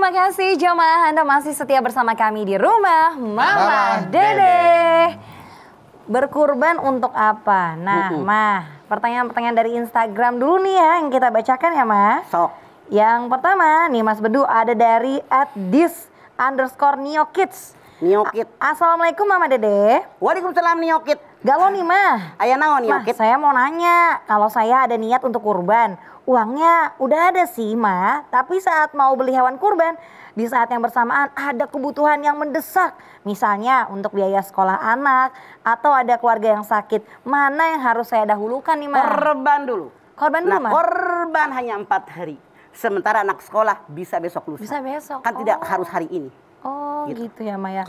Terima kasih jamaah, Anda masih setia bersama kami di rumah Mama Dede. Berkurban untuk apa? Nah, Mah, pertanyaan-pertanyaan dari Instagram dulu nih ya yang kita bacakan ya, Mah. Sok. Yang pertama nih Mas Bedu ada dari @dis_neokids. Neokit. Assalamualaikum Mama Dede. Waalaikumsalam Neokit. Galau nih Mah. Aya naon Mah, Neokit? saya mau nanya, kalau saya ada niat untuk kurban, uangnya udah ada sih Mah, tapi saat mau beli hewan kurban, di saat yang bersamaan ada kebutuhan yang mendesak. Misalnya untuk biaya sekolah anak, atau ada keluarga yang sakit. Mana yang harus saya dahulukan nih Mah? Korban dulu. Korban dulu Mah? Korban hanya 4 hari. Sementara anak sekolah bisa besok lusa. Bisa besok. Kan tidak harus hari ini. Oh gitu ya Mah ya.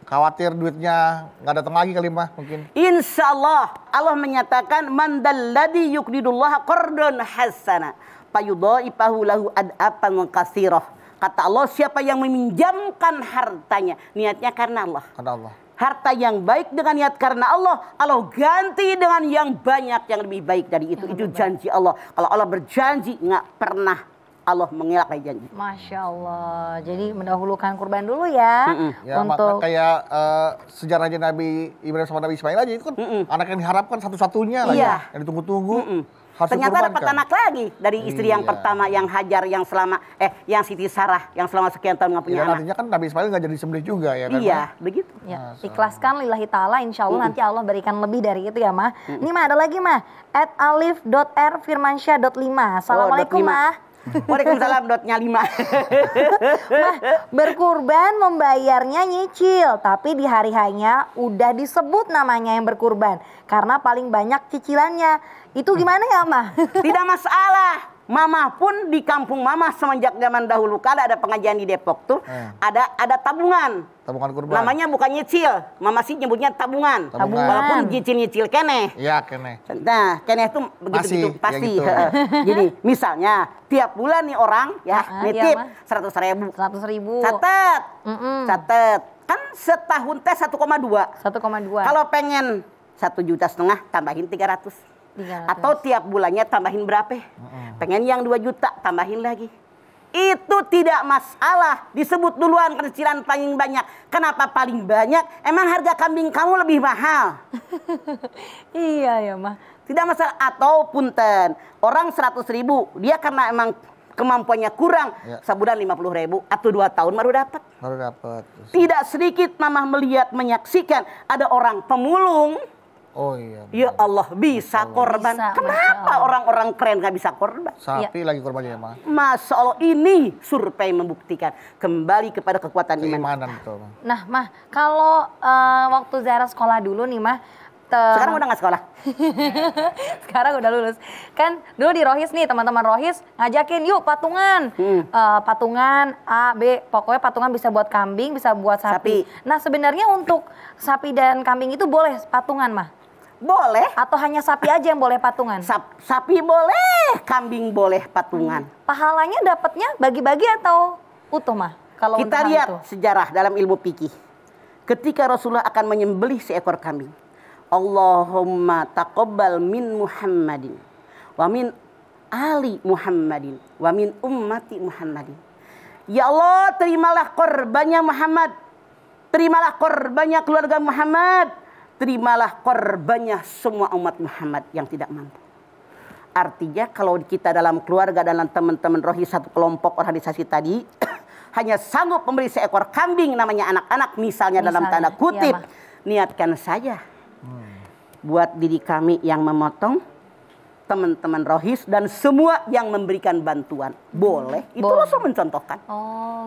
Khawatir duitnya nggak datang lagi kali Mah mungkin. Insya Allah Allah menyatakan man dalladhi yuqridullaha qardon hasana fayudha'ifahu lahu ad'afan katsirah. Kata Allah, siapa yang meminjamkan hartanya niatnya karena Allah. Karena Allah. Harta yang baik dengan niat karena Allah, Allah ganti dengan yang banyak yang lebih baik dari itu. Itu janji Allah. Kalau Allah berjanji nggak pernah Allah mengelak dari janji. Masya Allah. Jadi mendahulukan kurban dulu ya. Ya untuk kayak sejarahnya Nabi Ibrahim sama Nabi Ismail aja itu kan anak yang diharapkan satu-satunya lah Iya. ya. Yang ditunggu-tunggu. Ternyata dapat anak lagi dari istri yang pertama yang Hajar yang selama yang Siti Sarah yang selama sekian tahun nggak punya anak. Artinya kan Nabi Ismail nggak jadi sembelih juga ya kan. Iya, begitu. ya, ikhlaskan lillahi ta'ala, insya Allah nanti Allah berikan lebih dari itu ya Mah. Ini Mah ada lagi Mah, @alif.r_firmansyah.5. Assalamualaikum Mah. Waalaikumsalam dotnya 5. Mah, berkurban membayarnya nyicil, tapi di hari hanya udah disebut namanya yang berkurban karena paling banyak cicilannya. Itu gimana ya Mah? Tidak masalah. Mama pun di kampung Mama semenjak zaman dahulu kala ada pengajian di Depok tuh ada tabungan. Tabungan kurban. Namanya bukan nyicil, Mama sih nyebutnya tabungan. Walaupun nyicil-nyicil keneh. Iya keneh. Nah, keneh itu begitu-begitu Masih, pasti. ya gitu. Jadi misalnya tiap bulan nih orang ya nitip 100.000. 100.000. Catet. Catet. Kan setahun teh 1,2. 1,2. Kalau pengen 1,5 juta tambahin 300. Atau tiap bulannya tambahin berapa? Pengen yang 2 juta tambahin lagi. Itu tidak masalah. Disebut duluan kecilan paling banyak. Kenapa paling banyak? Emang harga kambing kamu lebih mahal? Iya ya Mah. Tidak masalah. Atau punten, orang 100.000, dia karena emang kemampuannya kurang, sebulan 50.000 atau 2 tahun baru dapat. Baru dapat. Tidak sedikit Mamah melihat menyaksikan ada orang pemulung. Oh iya. Ya Allah bisa korban. Bisa, Kenapa orang-orang keren nggak bisa korban? Sapi lagi korbannya Mah. Masya Allah, ini survei membuktikan. Kembali kepada kekuatan iman. Keimanan betul. Nah Mah, kalau waktu Zara sekolah dulu nih Mah. Sekarang udah nggak sekolah? Sekarang udah lulus. Kan dulu di Rohis nih teman-teman Rohis ngajakin yuk patungan. Patungan A, B, pokoknya patungan bisa buat kambing, bisa buat sapi. Nah sebenarnya untuk sapi dan kambing itu boleh patungan Mah? Boleh. Atau hanya sapi aja yang boleh patungan? Sapi boleh, kambing boleh patungan. Pahalanya dapatnya bagi-bagi atau utuh Mah? Kalau kita lihat sejarah dalam ilmu fikih. Ketika Rasulullah akan menyembelih seekor kambing. Allahumma taqabbal min Muhammadin wa min ali Muhammadin wa min ummati Muhammadin. Ya Allah, terimalah korbannya Muhammad. Terimalah korbannya keluarga Muhammad. Terimalah korbannya semua umat Muhammad yang tidak mampu. Artinya kalau kita dalam keluarga, dalam teman-teman rohi satu kelompok organisasi tadi hanya sanggup memberi seekor kambing namanya anak-anak misalnya dalam tanda kutip, niatkan saja buat diri kami yang memotong, teman-teman rohis dan semua yang memberikan bantuan. Boleh, itu Rasul mencontohkan.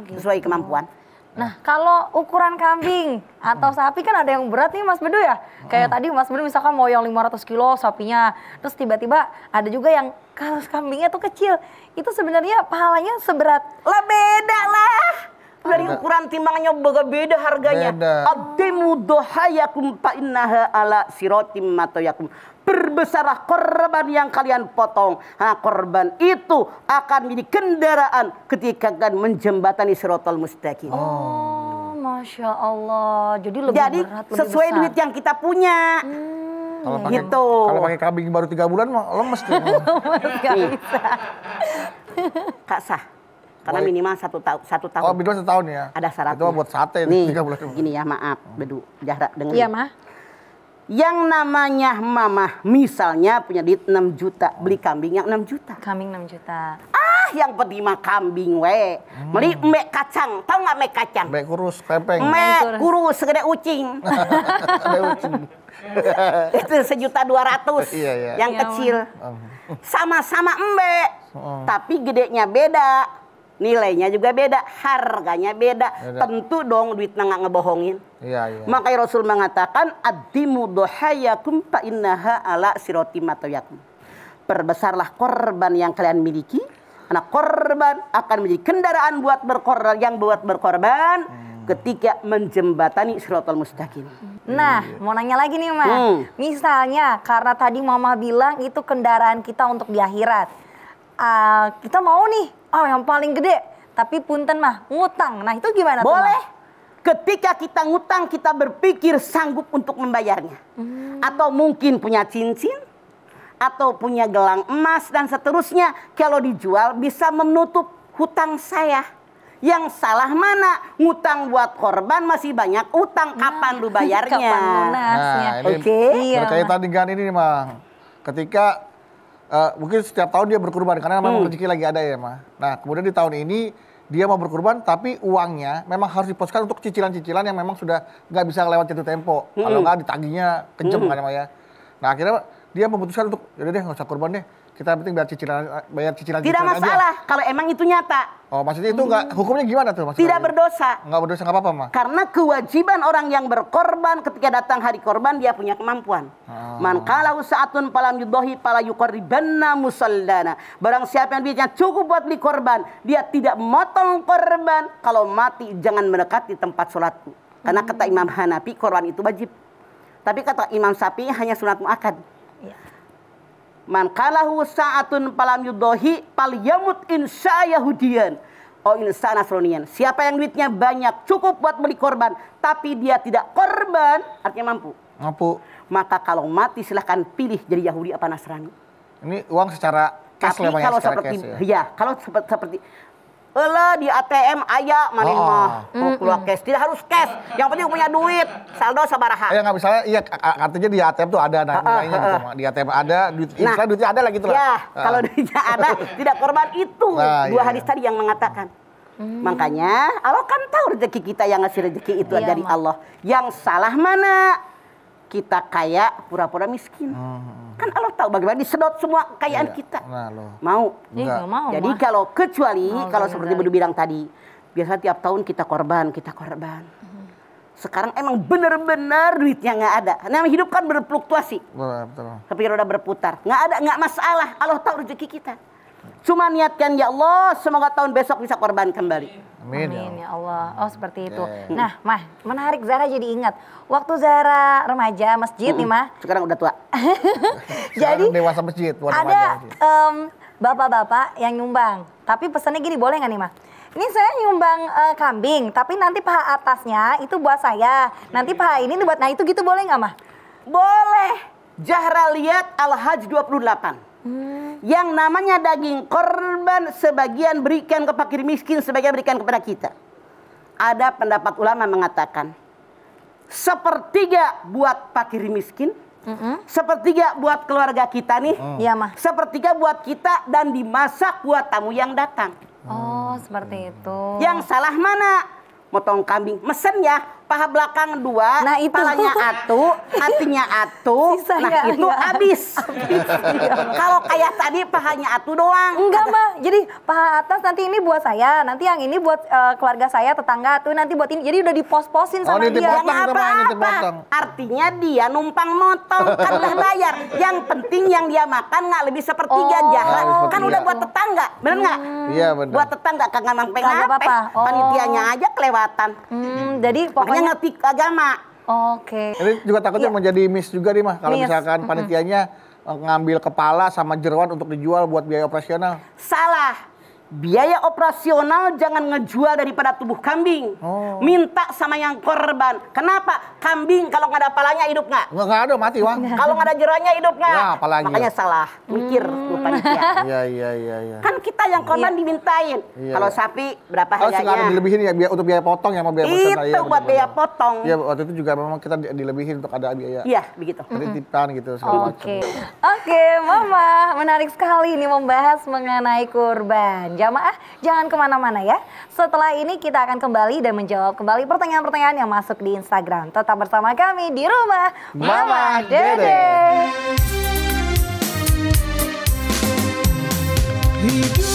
Gitu. Sesuai kemampuan. Nah kalau ukuran kambing atau sapi kan ada yang berat nih Mas Bedu ya. Kayak tadi Mas Bedu misalkan mau yang 500 kilo sapinya. Terus tiba-tiba ada juga yang kalau kambingnya tuh kecil. Itu sebenarnya pahalanya seberat. Lah beda lah. Dari ukuran timbangannya beda harganya. Abdimu dohayakum fa innaha ala siratim matoyakum. Perbesarlah korban yang kalian potong. Korban itu akan menjadi kendaraan ketika kalian menjembatani siratal mustaqim. Oh, Masya Allah. Jadi lebih berat, lebih sesuai besar. duit yang kita punya. Kalau pakai kambing baru 3 bulan mah lemes tuh. Gak bisa. Kak Sah, Karena minimal 1 tahun. Oh, minimal 1 tahun ya? Ada syaratnya. Itu buat sate. Nih, 3 bulan. gini ya, maaf. Bedu, Zahra dengerin. Iya, Mah. Yang namanya mamah, misalnya punya duit 6 juta, beli kambing yang 6 juta. Kambing 6 juta. Yang penting mah kambing we. Beli mek kacang, tahu nggak mek kacang? Mek kurus, pempeng. Mek kurus segede ucing. Ada ucing. Itu 1.200.000. Iya, iya. Yang Iya, kecil. Sama-sama embek. Tapi gedenya beda. Nilainya juga beda, harganya beda. Tentu dong duitnya nggak ngebohongin. Iya, iya. Makanya Rasul mengatakan addimu dohayakum fa innaha ala siroti matoyakum. Perbesarlah korban yang kalian miliki. Karena korban akan menjadi kendaraan buat berkorban yang buat berkorban ketika menjembatani siratal mustaqim. Nah, mau nanya lagi nih, Mah. Misalnya karena tadi Mama bilang itu kendaraan kita untuk di akhirat. Kita mau nih, yang paling gede. Tapi punten Mah, ngutang. Nah, itu gimana tuh, Boleh. Mah? Ketika kita ngutang, kita berpikir sanggup untuk membayarnya. Atau mungkin punya cincin, atau punya gelang emas, dan seterusnya. Kalau dijual, bisa menutup hutang saya. Yang salah mana? Ngutang buat korban masih banyak utang. Kapan lu bayarnya? Kapan lunasnya? Nah, ini Oke. Iya, berkaitan dengan ini nih, Mang. Ketika mungkin setiap tahun dia berkurban karena memang rezeki lagi ada ya, Mah. Nah, kemudian di tahun ini dia mau berkurban tapi uangnya memang harus diposkan untuk cicilan-cicilan yang memang sudah nggak bisa lewat jatuh tempo. Kalau nggak ditagihnya kejem kan, Mah ya. Nah, akhirnya dia memutuskan untuk yaudah deh nggak usah kurban deh. Kita penting bayar cicilan Tidak masalah aja. kalau emang itu nyata. Oh, maksudnya itu nggak hukumnya gimana tuh? Maksudnya? Tidak berdosa. Nggak berdosa, nggak apa-apa, Mah. Karena kewajiban orang yang berkorban ketika datang hari korban dia punya kemampuan. Man qala sa'atun falam yudahi fala yuqarribanna musallana. Barang siapa yang duitnya cukup buat beli korban, dia tidak memotong korban. Kalau mati jangan mendekati tempat sholatku. Karena kata Imam Hanafi korban itu wajib. Tapi kata Imam Syafi'i hanya sunat muakkad. Man qalahu sa'atun falam yudahi falyamut insya Yahudiyan. Oh insya Nasronian. Siapa yang duitnya banyak cukup buat beli korban, tapi dia tidak korban, artinya mampu. Mampu. Maka kalau mati silahkan pilih jadi Yahudi apa Nasrani. Ini uang secara cash Tapi lah, Mah, kalau secara seperti cash, ya. ya, kalau seperti di ATM aya maneh mah mau keluar cash, tidak harus cash. Yang penting punya duit, saldo sabaraha. Nggak misalnya, iya artinya di ATM tuh ada nilainya gitu, Mah. Di ATM ada, misalnya duitnya ada lah gitu lah. Ya, kalau duitnya ada, tidak korban itu. Nah, Dua iya. hadis tadi yang mengatakan. Makanya Allah kan tahu rezeki kita, yang ngasih rezeki itu Iya, dari Mak. Allah. Yang salah mana? Kita kaya pura-pura miskin. Kan Allah tahu bagaimana disedot semua kekayaan Iya. kita. Nah, loh. Mau? Nggak mau, Jadi Mah. kalau kecuali kalau iya, seperti iya. Budu bilang tadi, biasa tiap tahun kita korban. Sekarang emang benar-benar duitnya nggak ada. Nah, hidup kan berfluktuasi. Betul. Tapi roda berputar. Nggak masalah. Allah tahu rezeki kita. Cuma niatkan ya Allah, semoga tahun besok bisa korban kembali. Amin. Amin ya Allah. Oh seperti itu. Oke. Nah, Mah, menarik. Zahra jadi ingat. Waktu Zahra remaja masjid nih, Mah. Sekarang udah tua. Jadi Sekarang dewasa masjid, bukan ada remaja masjid. bapak-bapak yang nyumbang. Tapi pesannya gini, boleh nggak nih, Mah? Ini saya nyumbang kambing, tapi nanti paha atasnya itu buat saya. Nanti paha ini buat, nah itu gitu boleh nggak, Mah? Boleh. Zahra lihat Al-Hajj 28. Yang namanya daging korban sebagian berikan ke fakir miskin, sebagian berikan kepada kita. Ada pendapat ulama mengatakan 1/3 buat fakir miskin, 1/3 buat keluarga kita nih, Iya, Mah. 1/3 buat kita dan dimasak buat tamu yang datang. Oh, seperti itu. Yang salah mana? Motong kambing, mesen ya, paha belakang 2, Nah, itu. palanya atu, hatinya atu, Sisanya nah itu enggak. habis. Kalau kayak tadi pahanya atu doang. Enggak, Mah. Jadi paha atas nanti ini buat saya, nanti yang ini buat keluarga saya, tetangga tuh nanti buat ini. Jadi udah dipos-posin Oh, sama ini dia. dipotong. Yang Potong, potong. apa-apa. Artinya dia numpang motong, kan udah bayar. Yang penting yang dia makan nggak lebih 1/3 Oh, jahat. lebih Kan 1/3. udah buat tetangga, bener nggak? Iya, benar. Buat tetangga kagak nampeng Kagak apa-apa. Oh. Panitianya aja kelewatan. Jadi Makanya pokoknya ngerti agama. oke. Ini juga takutnya Iya. menjadi miss juga nih, Mah. Kalau Miss. misalkan panitianya ngambil kepala sama jeroan untuk dijual buat biaya operasional. Salah. biaya operasional jangan ngejual daripada tubuh kambing. Minta sama yang korban. Kenapa? Kambing kalau nggak ada palanya hidup nggak? Nggak ada, mati wah. Kalau nggak ada jerahnya hidup nggak? Ya, apalagi. Makanya salah. Mikir tuh panitia. Iya. Kan kita yang korban dimintain. Iya, Kalau iya. sapi berapa Harus nggak ada harganya? dilebihin ya untuk biaya potong ya, sama biaya bersama. Itu buat biaya potong. Iya, waktu itu juga memang kita dilebihin untuk ada biaya Iya, begitu. titipan gitu segala macam. Oke, Mama, menarik sekali ini membahas mengenai kurban. Jamaah, jangan kemana-mana ya. Setelah ini kita akan kembali dan menjawab kembali pertanyaan-pertanyaan yang masuk di Instagram. Tetap bersama kami di Rumah Mama Dede. Hidup